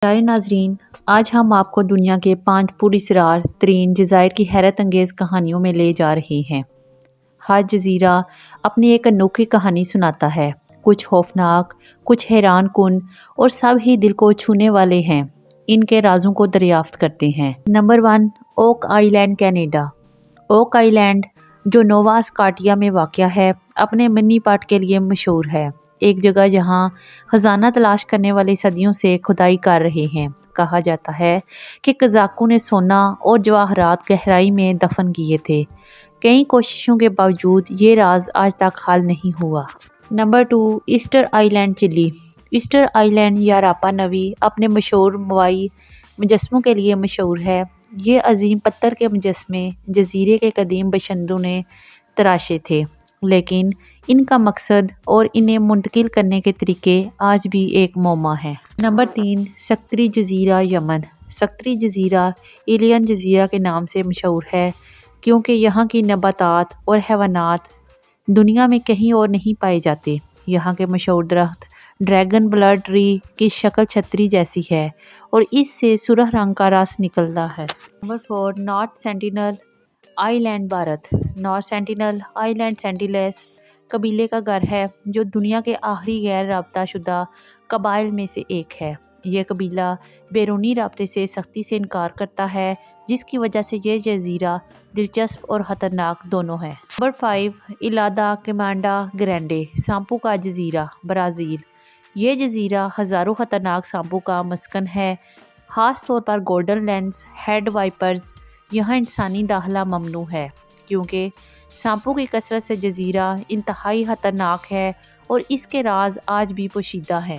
پیارے ناظرین، آج ہم آپ کو دنیا کے 5 پراسرار ترین جزائر کی حیرت انگیز کہانیوں میں لے جا رہے ہیں۔ ہر جزیرہ اپنی ایک انوکھی کہانی سناتا ہے، کچھ خوفناک، کچھ حیران کن اور سب ہی دل کو چھونے والے ہیں۔ ان کے رازوں کو دریافت کرتے ہیں۔ نمبر 1، اوک آئی لینڈ، کینیڈا۔ اوک آئی لینڈ، جو نووا اسکاٹیا میں واقع ہے، اپنے منی پاٹ کے لیے مشہور ہے، ایک جگہ جہاں خزانہ تلاش کرنے والے صدیوں سے کھدائی کر رہے ہیں۔ کہا جاتا ہے کہ قزاقوں نے سونا اور جواہرات گہرائی میں دفن کیے تھے۔ کئی کوششوں کے باوجود یہ راز آج تک حل نہیں ہوا۔ نمبر 2، ایسٹر آئی لینڈ، چلی۔ ایسٹر آئی لینڈ یا راپا نوی اپنے مشہور موائی مجسموں کے لیے مشہور ہے۔ یہ عظیم پتھر کے مجسمے جزیرے کے قدیم باشندوں نے تراشے تھے، لیکن ان کا مقصد اور انہیں منتقل کرنے کے طریقے آج بھی ایک معمہ ہیں۔ نمبر 3، سکتری جزیرہ، یمن۔ سکتری جزیرہ ایلین جزیرہ کے نام سے مشہور ہے کیونکہ یہاں کی نباتات اور حیوانات دنیا میں کہیں اور نہیں پائے جاتے۔ یہاں کے مشہور درخت ڈریگن بلڈ ٹری کی شکل چھتری جیسی ہے اور اس سے سرخ رنگ کا رس نکلتا ہے۔ نمبر 4، نارتھ سینٹینل آئی لینڈ، بھارت۔ نارتھ سینٹینل آئی لینڈ سینٹیلیس قبیلے کا گھر ہے جو دنیا کے آخری غیر رابطہ شدہ قبائل میں سے ایک ہے۔ یہ قبیلہ بیرونی رابطے سے سختی سے انکار کرتا ہے، جس کی وجہ سے یہ جزیرہ دلچسپ اور خطرناک دونوں ہے۔ نمبر 5، ایلا دا کیمانڈا گرینڈے، سانپوں کا جزیرہ، برازیل۔ یہ جزیرہ ہزاروں خطرناک سانپوں کا مسکن ہے، خاص طور پر گولڈن لینس ہیڈ وائپرز۔ یہاں انسانی داخلہ ممنوع ہے کیونکہ سانپوں کی کثرت سے جزیرہ انتہائی خطرناک ہے اور اس کے راز آج بھی پوشیدہ ہیں۔